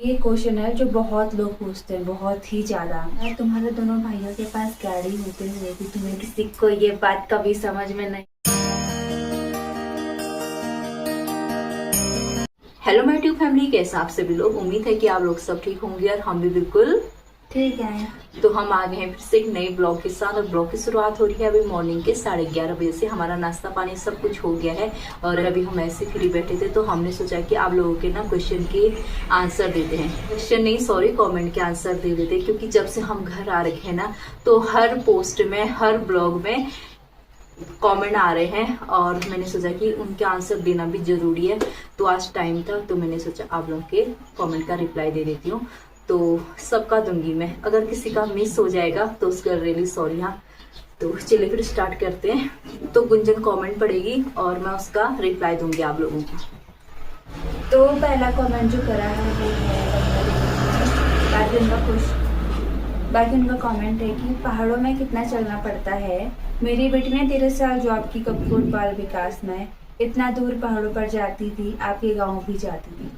ये क्वेश्चन है जो बहुत लोग पूछते हैं, बहुत ही ज्यादा। यार तुम्हारे दोनों भाइयों के पास गाड़ी होते हुए भी तुम्हें किसी को ये बात कभी समझ में नहीं। हेलो माय ट्यूब फैमिली, कैसे आप सभी लोग। उम्मीद है कि आप लोग सब ठीक होंगे और हम भी बिल्कुल ठीक है। तो हम आ गए हैं फिर से एक नए ब्लॉग के साथ। और ब्लॉग की शुरुआत हो रही है अभी मॉर्निंग के 11:30 बजे से। हमारा नाश्ता पानी सब कुछ हो गया है और अभी हम ऐसे फ्री बैठे थे तो हमने सोचा कि आप लोगों के ना क्वेश्चन के आंसर देते हैं। क्वेश्चन नहीं, सॉरी, कमेंट के आंसर दे देते हैं, क्योंकि जब से हम घर आ रखे हैं ना तो हर पोस्ट में, हर ब्लॉग में कमेंट आ रहे हैं और मैंने सोचा कि उनके आंसर देना भी जरूरी है। तो आज टाइम था तो मैंने सोचा आप लोगों के कमेंट का रिप्लाई दे देती हूँ। तो सबका दूंगी मैं, अगर किसी का मिस हो जाएगा तो उसका रियली सॉरी। हाँ, तो चलिए फिर स्टार्ट करते हैं। तो गुंजन कमेंट पढ़ेगी और मैं उसका रिप्लाई दूंगी आप लोगों को। तो पहला कमेंट जो करा है वो है बाकी उनका कमेंट है कि पहाड़ों में कितना चलना पड़ता है। मेरी बेटी ने 13 साल जॉब की कपूर बाल विकास में, इतना दूर पहाड़ों पर जाती थी, आपके गाँव भी जाती थी।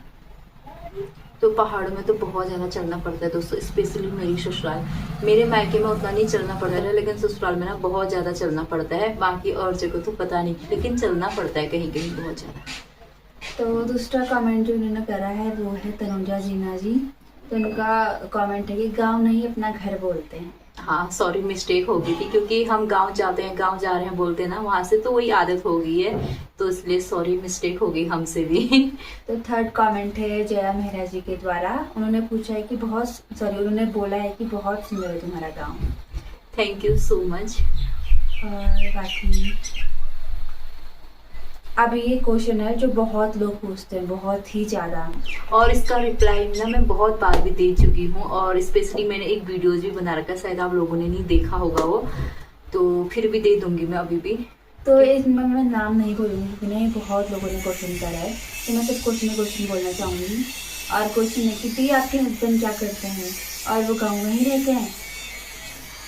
तो पहाड़ों में तो बहुत ज़्यादा चलना पड़ता है दोस्तों, स्पेशली मेरी ससुराल। मेरे मायके में उतना नहीं चलना पड़ता है, लेकिन ससुराल में ना बहुत ज़्यादा चलना पड़ता है। बाकी और जगह तो पता नहीं, लेकिन चलना पड़ता है कहीं कहीं बहुत ज़्यादा। तो दूसरा कमेंट जो उन्होंने करा है वो है तनुजा जीना जी। तो उनका कमेंट है कि गांव नहीं अपना घर बोलते हैं। हाँ सॉरी, मिस्टेक हो गई थी, क्योंकि हम गांव जाते हैं, गांव जा रहे हैं बोलते हैं ना, वहां से तो वही आदत हो गई है, तो इसलिए सॉरी, मिस्टेक हो गई हमसे भी। तो थर्ड कमेंट है जया मेहरा जी के द्वारा। उन्होंने पूछा है कि उन्होंने बोला है कि बहुत सुंदर है तुम्हारा गाँव। Thank you so much. और बाकी अब ये क्वेश्चन है जो बहुत लोग पूछते हैं, बहुत ही ज्यादा। और इसका रिप्लाई ना मैं बहुत बार भी दे चुकी हूँ और स्पेशली मैंने एक वीडियोज भी बना रखा है, शायद आप लोगों ने नहीं देखा होगा वो, तो फिर भी दे दूंगी मैं अभी भी। तो इसमें मैं नाम नहीं बोलूँगी क्योंकि नहीं, बहुत लोगों ने क्वेश्चन करा है, तो मैं सिर्फ क्वेश्चन बोलना चाहूँगी। और क्वेश्चन है कि दी आपके हस्बैंड क्या करते हैं और वो गाँव में ही रहते हैं।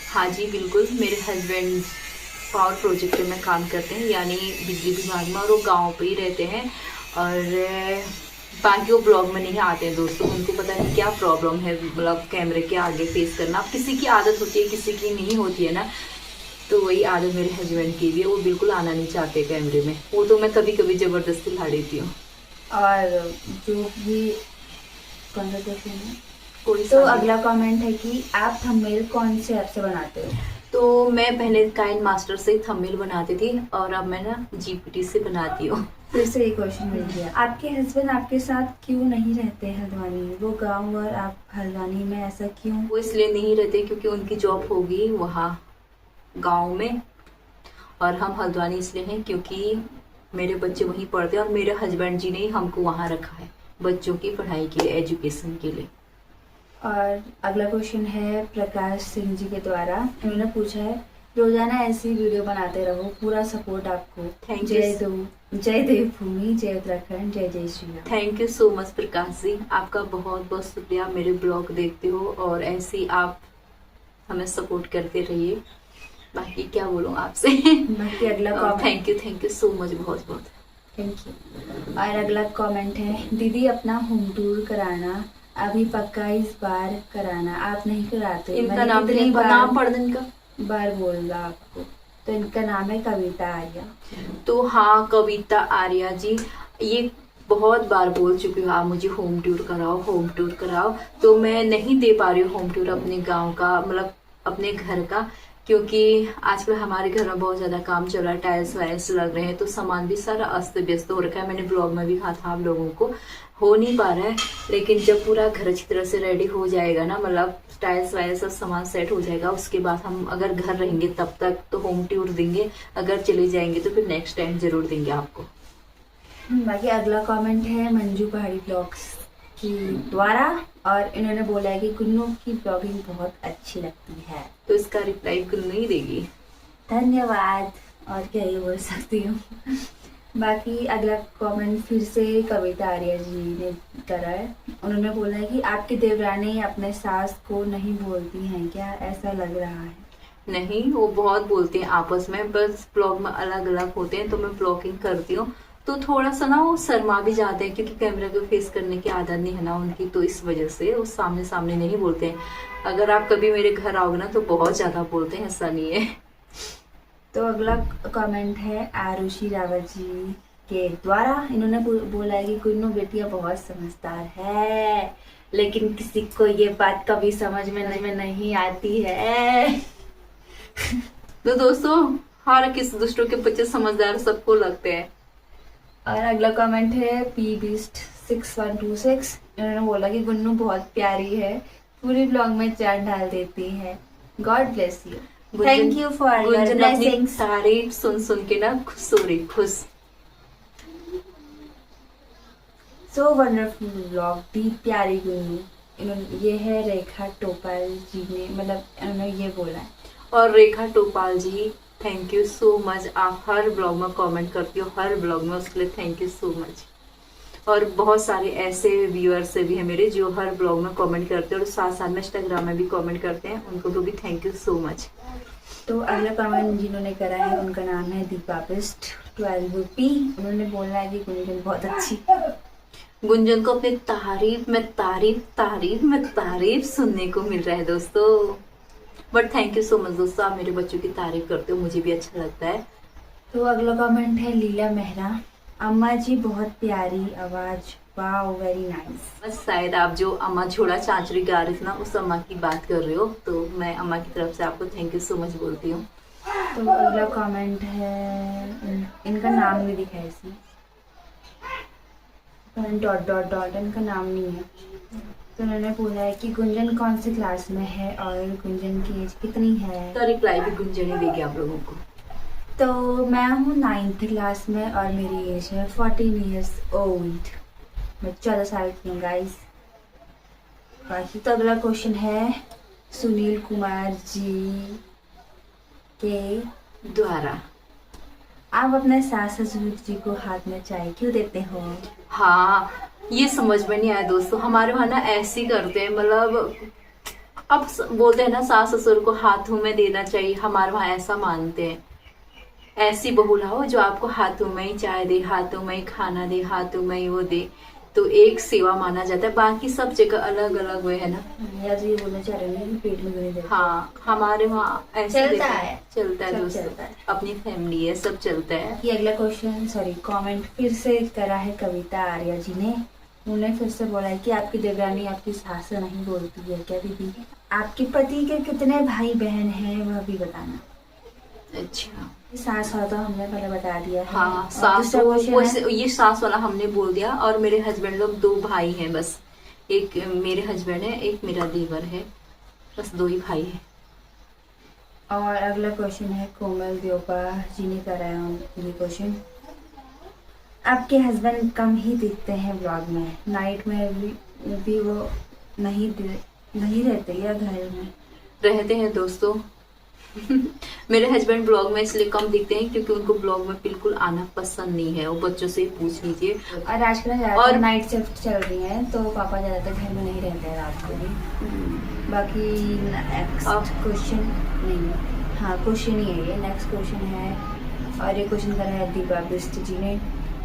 हाँ जी बिल्कुल, मेरे हस्बैंड पावर प्रोजेक्ट में काम करते हैं, यानी बिजली विभाग में, और वो गांव पे ही रहते हैं। और बाकी वो ब्लॉग में नहीं आते हैं दोस्तों, उनको पता नहीं क्या प्रॉब्लम है मतलब कैमरे के आगे फेस करना। किसी की आदत होती है, किसी की नहीं होती है ना, तो वही आदत मेरे हस्बैंड की भी है, वो बिल्कुल आना नहीं चाहते कैमरे में। वो तो मैं कभी कभी जबरदस्ती ला देती हूँ। और जो भी कौन सा क्वेश्चन है, कोई तो अगला कमेंट है कि आप थंबनेल कौन से ऐप से बनाते हो। तो मैं पहले काइन मास्टर से थंबनेल बनाती थी और अब मैं ना जीपीटी से बनाती हूँ। फिर से एक क्वेश्चन मिल गया, आपके हस्बैंड आपके साथ क्यों नहीं रहते हल्द्वानी, वो गांव और आप हल्द्वानी में, ऐसा क्यों। वो इसलिए नहीं रहते क्योंकि उनकी जॉब होगी वहाँ गांव में, और हम हल्द्वानी इसलिए हैं क्योंकि मेरे बच्चे वहीं पढ़ते हैं और मेरे हस्बैंड जी ने ही हमको वहाँ रखा है बच्चों की पढ़ाई के लिए, एजुकेशन के लिए। और अगला क्वेश्चन है प्रकाश सिंह जी के द्वारा। उन्होंने पूछा है रोजाना ऐसी वीडियो बनाते रहो, पूरा सपोर्ट आपको। Thank you. जय देवभूमि, जय उत्तराखंड, जय जय Shri Ram. Thank you so much Prakash ji, आपका बहुत बहुत शुक्रिया। मेरे ब्लॉग देखते हो और ऐसे ही आप हमें सपोर्ट करते रहिए। बाकी क्या बोलूँ आपसे। बाकी अगला comment, thank you so much, बहुत बहुत थैंक यू। और अगला कमेंट है दीदी अपना होम टूर कराना, अभी पक्का इस बार कराना, आप नहीं कराते। इनका नाम नहीं पता, नाम पढ़ दें इनका बार बोल रहा आपको। तो इनका नाम है कविता आर्या। तो हाँ, कविता आर्या जी, ये बहुत बार बोल चुकी हूँ आप मुझे होम टूर कराओ, होम टूर कराओ। तो मैं नहीं दे पा रही हूँ होम टूर अपने गांव का, मतलब अपने घर का, क्योंकि आजकल हमारे घर में बहुत ज्यादा काम चल रहा है, टाइल्स वाइल्स लग रहे हैं, तो सामान भी सारा अस्त व्यस्त हो रखा है। मैंने ब्लॉग में भी कहा था आप लोगों को, हो नहीं पा रहा है। लेकिन जब पूरा घर अच्छी तरह से रेडी हो जाएगा ना, मतलब टाइल्स वाइल्स सब सामान सेट हो जाएगा, उसके बाद हम अगर घर रहेंगे तब तक तो होम टूर देंगे, अगर चले जाएंगे तो फिर नेक्स्ट टाइम जरूर देंगे आपको। बाकी अगला कमेंट है मंजू पहाड़ी ब्लॉग्स की द्वारा, और इन्होंने बोला है कि कुन्नू की ब्लॉगिंग बहुत अच्छी लगती है। तो इसका रिप्लाई कुन्नू ही देगी। धन्यवाद, और क्या ही बोल सकती हूँ। बाकी अगला कमेंट फिर से कविता आर्या जी ने करा है। उन्होंने बोला है कि आपकी देवरानी अपने सास को नहीं बोलती हैं क्या, ऐसा लग रहा है। नहीं, वो बहुत बोलते हैं आपस में, बस ब्लॉग में अलग अलग होते हैं, तो मैं ब्लॉगिंग करती हूँ तो थोड़ा सा ना वो शर्मा भी जाते हैं, क्योंकि कैमरा को फेस करने की आदत नहीं है ना उनकी, तो इस वजह से वो सामने सामने नहीं बोलते हैं। अगर आप कभी मेरे घर आओगे ना तो बहुत ज्यादा बोलते हैं, ऐसा नहीं है। तो अगला कमेंट है आरुषि रावत जी के द्वारा। इन्होंने बोला है कि गुन्नू बेटिया बहुत समझदार है, लेकिन किसी को ये बात कभी समझ में नहीं आती है। तो दोस्तों, हर किस दूसरों के बच्चे समझदार सबको लगते हैं। और अगला कमेंट है पी बीस्ट 6126। इन्होंने बोला कि गुन्नू बहुत प्यारी है, पूरी ब्लॉग में जान डाल देती है। God bless you, thank you for your Gunjan अपनी ब्लेसिंग्स। तारीफ सुन सुन के ना खुश हो रही, खुश। सो वंडरफुल ब्लॉग, दी प्यारी गुन्नू। इन्होंने ये है रेखा टोपाल जी ने, मतलब इन्होंने ये बोला है। और रेखा टोपाल जी, थैंक यू सो मच। आप हर ब्लॉग में कमेंट करती हो, हर ब्लॉग में, उसके लिए थैंक यू सो मच। और बहुत सारे ऐसे व्यूअर्स भी हैं मेरे जो हर ब्लॉग में कमेंट करते हैं और साथ साथ में इंस्टाग्राम में भी कमेंट करते हैं, उनको तो भी थैंक यू सो मच। तो अगला कमेंट जिन्होंने करा है उनका नाम है दीपा बिस्ट 12p। उन्होंने बोला है कि गुंजन बहुत अच्छी। गुंजन को अपनी तारीफ में तारीफ सुनने को मिल रहा है दोस्तों। But thank you so much दोस्तों, आप मेरे बच्चों की तारीफ करते हो, मुझे भी अच्छा लगता है। तो अगला कमेंट है लीला मेहरा। अम्मा जी बहुत प्यारी आवाज, वाओ वेरी नाइस। बस शायद आप जो अम्मा झोड़ा चांचरी गा रही थी ना, उस अम्मा की बात कर रहे हो, तो मैं अम्मा की तरफ से आपको थैंक यू सो मच बोलती हूँ। तो अगला कमेंट है, इनका नाम नहीं दिखा है इसमें, डॉट डॉट डॉट, इनका नाम नहीं है। तो उन्होंने बोला है कि गुंजन कौन सी क्लास में है और गुंजन की एज कितनी है। तो रिप्लाई भी गुंजन ही देगी आप लोगों को। तो मैं हूँ 9th क्लास में और मेरी एज है 14 ईयर्स ओल्ड। मैं 14 साल की हूँ गाइस। बाकी तो अगला क्वेश्चन है सुनील कुमार जी के द्वारा, आप अपने सास ससुर जी को हाथ में चाय क्यों देते हो। हाँ, ये समझ में नहीं आया दोस्तों। हमारे वहाँ ना ऐसे ही करते हैं, मतलब अब बोलते हैं ना सास ससुर को हाथों में देना चाहिए, हमारे वहाँ ऐसा मानते हैं। ऐसी बहू लाओ जो आपको हाथों में ही चाय दे, हाथों में ही खाना दे, हाथों में ही वो दे, तो एक सेवा माना जाता है। बाकी सब जगह अलग अलग वो है ना। या तो ये बोलना चाह रहे हैं कि पेट में नहीं देते। हाँ, हमारे वहाँ ऐसे चलता है सब दोस्तों, चलता है, अपनी फैमिली है, सब चलता है। ये अगला क्वेश्चन कमेंट फिर से करा है कविता आर्या जी ने। उन्होंने फिर से बोला है कि आपकी देवरानी आपकी सास से नहीं बोलती है क्या दीदी। आपके पति के कितने भाई बहन हैं वह भी बताना। अच्छा, सास वाला तो हमने पहले बता दिया है। हाँ, और सास दूसरा question है, ये सास वाला हमने बोल दिया। और मेरे हस्बैंड लोग 2 भाई हैं बस, एक मेरे हस्बैंड है, एक मेरा देवर है, बस 2 ही भाई हैं। और अगला क्वेश्चन है कोमल देवपा जी ने कराया ये क्वेश्चन। आपके हस्बैंड कम ही दिखते हैं ब्लॉग में, नाइट में भी वो नहीं रहते या घर में रहते हैं दोस्तों। मेरे हस्बैंड ब्लॉग में इसलिए कम दिखते हैं क्योंकि उनको ब्लॉग में बिल्कुल आना पसंद नहीं है, वो बच्चों से ही पूछ लीजिए। और आजकल ज्यादातर नाइट शिफ्ट चल रही है तो पापा ज्यादातर घर में नहीं रहते हैं रात को भी। बाकी नेक्स्ट क्वेश्चन नहीं, हाँ क्वेश्चन ही है ये, नेक्स्ट क्वेश्चन है। और ये क्वेश्चन करा है दीपा बिस्ट जी ने।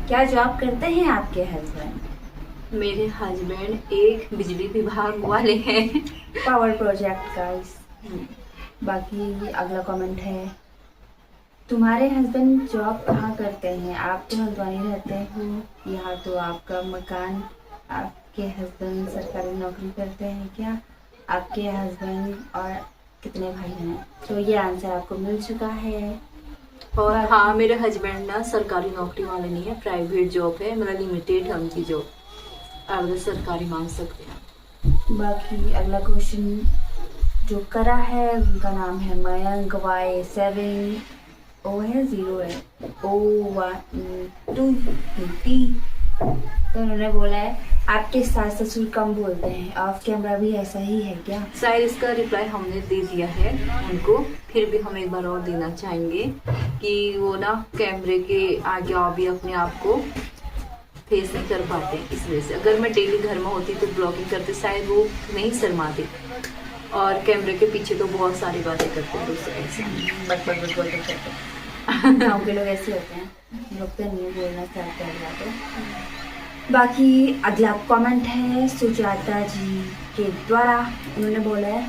क्या जॉब करते हैं आपके हस्बैंड। मेरे हस्बैंड एक बिजली विभाग वाले हैं, पावर प्रोजेक्ट का। बाकी अगला कमेंट है तुम्हारे हस्बैंड जॉब कहाँ करते हैं, आप तो हल्द्वानी रहते हो यहाँ, तो आपका मकान, आपके हस्बैंड सरकारी नौकरी करते हैं क्या, आपके हस्बैंड और कितने भाई हैं। तो ये आंसर आपको मिल चुका है। और हाँ, मेरे हस्बैंड ना सरकारी नौकरी वाले नहीं है, प्राइवेट जॉब है, मतलब लिमिटेड है उनकी जॉब, आप सरकारी मान सकते हैं। बाकी अगला क्वेश्चन जो करा है उनका नाम है मयंक Y7 O है 0 है O1 2T। तो उन्होंने बोला है आपके सास ससुर कम बोलते हैं, ऑफ कैमरा भी ऐसा ही है क्या। शायद इसका रिप्लाई हमने दे दिया है उनको, फिर भी हम एक बार और देना चाहेंगे कि वो ना कैमरे के आगे भी अपने आप को फेस नहीं कर पाते, इस वजह से। अगर मैं डेली घर में होती तो ब्लॉगिंग करते शायद वो नहीं शर्माते, और कैमरे के पीछे तो बहुत सारी बातें करते हैं दोस्तों, ऐसे बट करते। गाँव के लोग ऐसे होते हैं, रुकते नहीं बोलना स्टार्ट कर जाते। बाकी अगला कमेंट है सुजाता जी के द्वारा। उन्होंने बोला है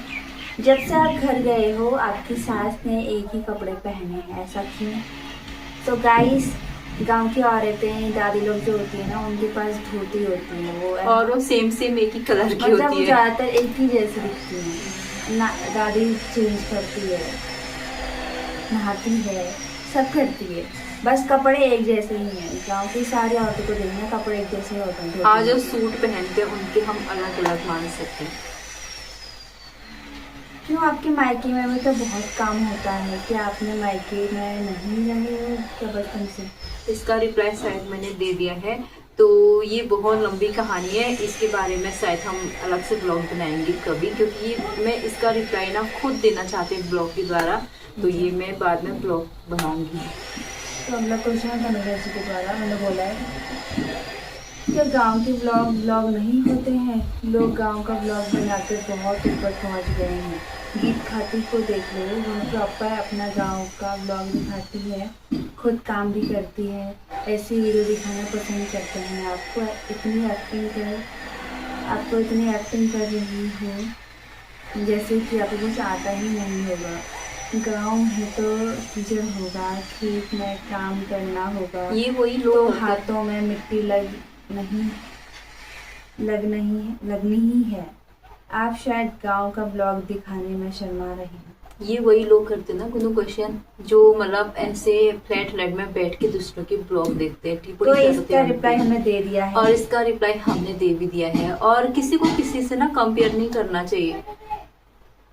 जब से आप घर गए हो आपकी सास ने एक ही कपड़े पहने हैं, ऐसा क्यों? तो गाइस, गांव की औरतें दादी लोग जो होती है ना, उनके पास धोती होती है, वो और वो सेम सेम एक ही कलर की मतलब होती है। ज्यादातर एक ही जैसी दिखती है ना। दादी चेंज करती है, नहाती है, सब करती है, बस कपड़े एक जैसे ही हैं। गांव की सारी औरतों को देखना कपड़े एक जैसे होते हैं। हाँ, जो सूट पहनते हैं उनके हम अलग अलग मान सकते हैं। क्यों आपके मायके में भी तो बहुत काम होता है, कि आपने मायके में नहीं रहे हो क्या बचपन से? इसका रिप्लाई शायद मैंने दे दिया है। तो ये बहुत लंबी कहानी है, इसके बारे में शायद हम अलग से ब्लॉग बनाएंगे कभी, क्योंकि मैं इसका रिप्लाई ना खुद देना चाहती हूँ ब्लॉग के द्वारा, तो ये मैं बाद में ब्लॉग बनाऊंगी। तो अगला क्वेश्चन है तनुजा जी के द्वारा। मैंने बोला है क्या गांव के ब्लॉग नहीं होते हैं? लोग गांव का ब्लॉग बनाकर बहुत ऊपर पहुंच गए हैं। गीत खाती को देख लो, वो प्रॉपर अपना गांव का ब्लॉग दिखाती है, खुद काम भी करती है, ऐसी वीडियो दिखाना पसंद करते हैं। आपको इतनी एक्टिंग कर रही हो जैसे कि आपको कुछ आता ही नहीं होगा। गांव है तो कीचड़ होगा, खेत में काम करना होगा, ये वही तो लोग हाथों में मिट्टी लगनी ही है। आप शायद गांव का ब्लॉग दिखाने में शर्मा रहे हैं। ये वही लोग करते हैं ना कुछ क्वेश्चन, जो मतलब ऐसे फ्लैट में बैठ के दूसरों के ब्लॉग देखते हैं। तो इसका रिप्लाई हमने दे दिया है, और इसका रिप्लाई हमने दे भी दिया है। और किसी को किसी से ना कंपेयर नहीं करना चाहिए।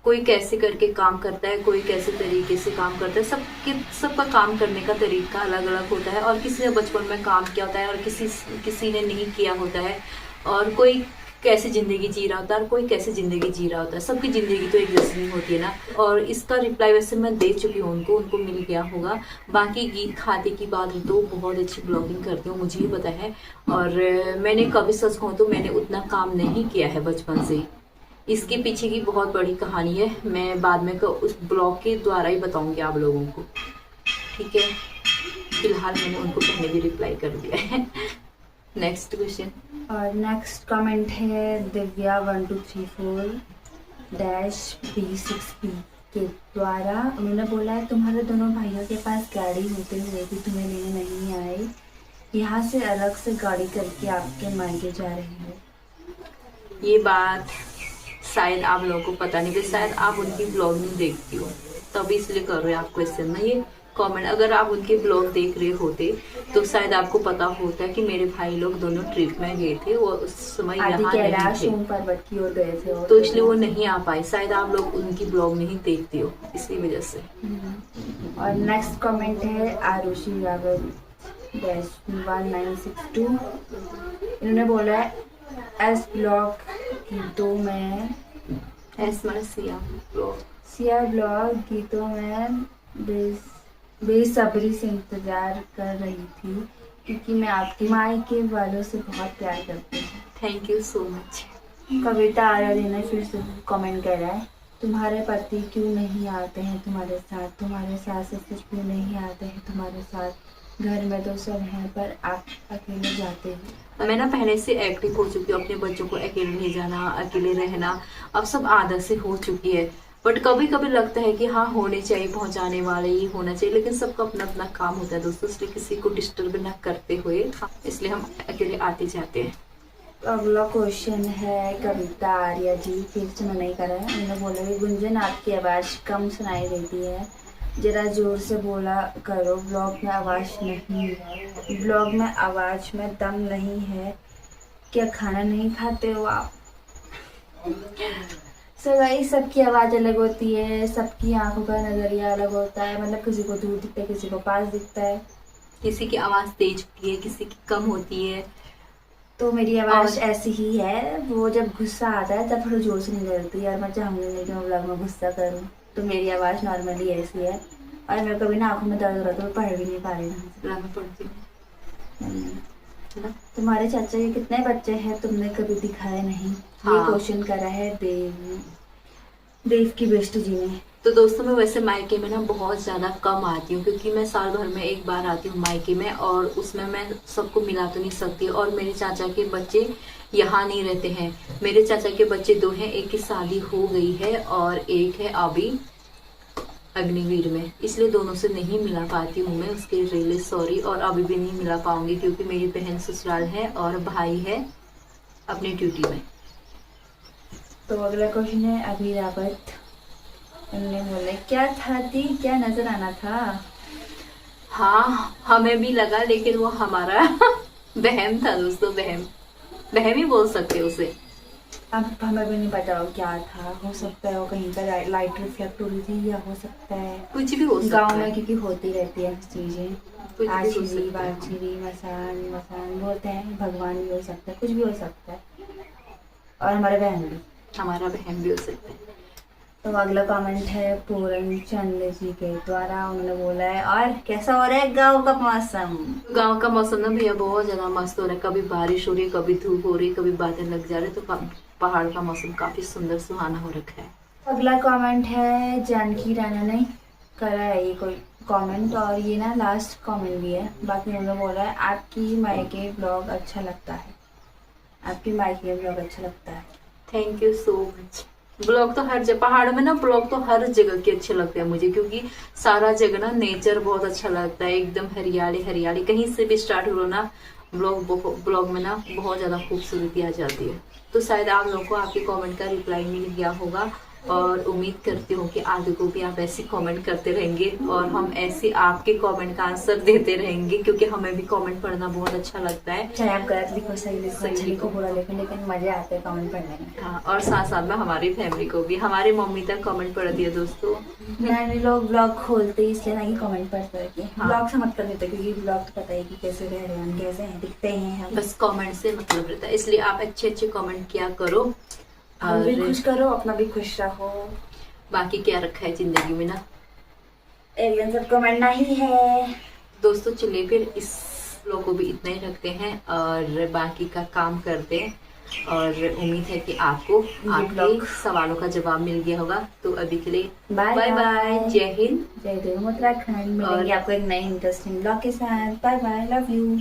कोई कैसे करके काम करता है, कोई कैसे तरीके से काम करता है, सबका काम करने का तरीका अलग अलग होता है। और किसी ने बचपन में काम किया होता है और किसी ने नहीं किया होता है। और कोई कैसे जिंदगी जी रहा होता है और कोई कैसे जिंदगी जी रहा होता है। सबकी जिंदगी तो एक जैसी नहीं होती है ना। और इसका रिप्लाई वैसे मैं दे चुकी हूँ उनको मिल गया होगा। बाकी गीत खाते की बात तो बहुत अच्छी ब्लॉगिंग करती हूँ, मुझे ही पता है। और मैंने कभी सच कहूँ तो मैंने उतना काम नहीं किया है बचपन से। इसके पीछे की बहुत बड़ी कहानी है, मैं बाद में उस ब्लॉग के द्वारा ही बताऊंगी आप लोगों को, ठीक है। फिलहाल मैंने उनको पहले भी रिप्लाई कर दिया है। Next question. और नेक्स्ट कमेंट है दिव्या 1234 -B6P के द्वारा। उन्होंने बोला है तुम्हारे दोनों भाइयों के पास गाड़ी होते हुए भी तुम्हें लेने नहीं आए, यहाँ से अलग से गाड़ी करके आपके मायके जा रहे हो। ये बात शायद आप लोगों को पता नहीं, शायद आप उनकी ब्लॉग नहीं देखती हो, तभी इसलिए कर रहे हैं आप क्वेश्चन ना ये कमेंट। अगर आप उनके ब्लॉग देख रहे होते तो शायद आपको पता होता कि मेरे भाई लोग दोनों ट्रिप में गए थे, वो उस समय यहाँ नहीं थे, पर्वत की ओर गए थे, तो इसलिए वो नहीं आ पाए। शायद आप लोग उनकी ब्लॉग नहीं देखते हो, इसी वजह से। और नेक्स्ट कमेंट है आरुषि रावत 1962। इन्होंने बोला है एस ब्लॉग गीतों में सिया ब्लॉग गीतों में बेसब्री से इंतजार कर रही थी, क्योंकि मैं आपके मायके वालों से बहुत प्यार करती हूँ। Thank you so much. Kavita Arya ने फिर से कमेंट करा है तुम्हारे पति क्यों नहीं आते हैं तुम्हारे साथ, तुम्हारे सास ससुर क्यों नहीं आते हैं तुम्हारे साथ, घर में तो सब हैं पर आप अकेले जाते हो। मैं ना पहले से एक्टिव हो चुकी हूँ, अपने बच्चों को अकेले ले जाना, अकेले रहना अब सब आदत से हो चुकी है। बट कभी कभी लगता है कि हाँ होने चाहिए, पहुंचाने वाले ही होना चाहिए, लेकिन सबका अपना अपना काम होता है दोस्तों, इसलिए किसी को डिस्टर्ब ना करते हुए इसलिए हम अकेले आते जाते हैं। अगला क्वेश्चन है कविता आर्या जी, फिर से मैं नहीं करा है। उन्होंने बोला कि गुंजन आपकी आवाज़ कम सुनाई देती है, जरा जोर से बोला करो, ब्लॉग में आवाज़ में दम नहीं है, क्या खाना नहीं खाते हो आप? सो गाइस, सबकी आवाज़ अलग होती है, सबकी आंखों का नज़रिया अलग होता है, मतलब किसी को दूर दिखता है, किसी को पास दिखता है, किसी की आवाज़ तेज होती है, किसी की कम होती है। तो मेरी आवाज़ ऐसी ही है, वो जब गुस्सा आता है तब थोड़ा जोर से निकलती है, और मैं चाहूँगी नहीं कि मैं ब्लॉग में गुस्सा करूँ, तो मेरी आवाज़ नॉर्मली ऐसी है। और मेरे कभी ना आंखों में दर्द हो रहा तो मैं पढ़ भी नहीं पा रही हूँ। तुम्हारे चाचा के कितने बच्चे हैं तुमने कभी दिखाए नहीं? ये क्वेश्चन करा है देव देव की बेस्ट जी ने। तो दोस्तों मैं वैसे मायके में ना बहुत ज़्यादा कम आती हूँ, क्योंकि मैं साल भर में एक बार आती हूँ मायके में, और उसमें मैं सबको मिला तो नहीं सकती। और मेरे चाचा के बच्चे यहाँ नहीं रहते हैं। मेरे चाचा के बच्चे 2 हैं, एक की शादी हो गई है और एक है अभी अग्निवीर में, इसलिए दोनों से नहीं मिला पाती हूँ मैं, उसके रियली सॉरी। और अभी भी नहीं मिला पाऊंगी क्योंकि मेरी बहन ससुराल है और भाई है अपनी ड्यूटी में। तो अगला क्वेश्चन है अभी रावत। उन्होंने बोला क्या था दी, क्या नजर आना था। हाँ हमें भी लगा, लेकिन वो हमारा वहम था दोस्तों, वहम ही बोल सकते हैं उसे। अब हमें भी नहीं पता वो क्या था। हो सकता है वो कहीं का लाइट रिफ्लेक्ट हो रही थी, या हो सकता है कुछ भी हो सकता गांव है, में, क्योंकि होती रहती है चीजें। कुछ भी हो आछिरी सकता है। बाछिरी मसान मसान बोलते हैं, भगवान भी हो सकता है, कुछ भी हो सकता है, और हमारे बहन भी। हमारा वहम भी हो सकता है। तो अगला कमेंट है पूरन चंद जी के द्वारा। उन्होंने बोला है और कैसा हो रहा है गाँव का मौसम। गांव का मौसम ना भैया बहुत ज्यादा मस्त हो रहा है, कभी बारिश हो रही है, कभी धूप हो रही है, कभी बादल लग जा रहे हैं, तो पहाड़ का मौसम काफी सुंदर सुहाना हो रखा है। अगला कमेंट है जानकी राणा ने करा है ये कोई कमेंट, और ये ना लास्ट कमेंट भी है। बाकी उन्होंने बोला है आपकी मायके ब्लॉग अच्छा लगता है, आपकी मायके ब्लॉग अच्छा लगता है। Thank you so much. Blog तो हर जगह, पहाड़ में ना ब्लॉग तो हर जगह के अच्छे लगते हैं मुझे, क्योंकि सारा जगह ना नेचर बहुत अच्छा लगता है, एकदम हरियाली हरियाली, कहीं से भी स्टार्ट हो ना ब्लॉग में ना बहुत ज्यादा खूबसूरती आ जाती है। तो शायद आप लोगों को आपके कमेंट का रिप्लाई मिल गया होगा, और उम्मीद करती हूँ कि आगे को भी आप ऐसे कमेंट करते रहेंगे और हम ऐसे आपके कमेंट का आंसर देते रहेंगे, क्योंकि हमें भी कमेंट पढ़ना बहुत अच्छा लगता है। चाहे आप गलत लिखो, सही लिखो, सही अच्छा लिखो, लिखो। बुरा लिखो, लेकिन मजे आते हैं कमेंट पढ़ने में। हाँ, और साथ साथ में हमारी फैमिली को भी, हमारी मम्मी तक कमेंट पढ़ दिया दोस्तों। नए लोग ब्लॉग खोलते ही इसलिए ना कि कमेंट पढ़ते रहते हैं। हाँ। ब्लॉग से मत कर देते, क्योंकि ब्लॉग तो पता है कि कैसे रह रहे हैं, कैसे हैं, दिखते हैं हम। बस कमेंट से मतलब रहता है, इसलिए आप अच्छे अच्छे कमेंट किया करो। हम भी और खुश करो, अपना भी खुश रहो। बाकी क्या रखा है जिंदगी में ना एलियन सबको मरना ही है। दोस्तों। चलिए फिर इस लोग को भी इतना ही रखते हैं और बाकी का काम करते हैं, और उम्मीद है कि आपको आपके सवालों का जवाब मिल गया होगा। तो अभी के लिए बाय बाय बाय, जय हिंद। जय देव उत्तराखंड। मिलेंगे आपको एक नए इंटरेस्टिंग ब्लॉग के साथ। Bye bye, love you.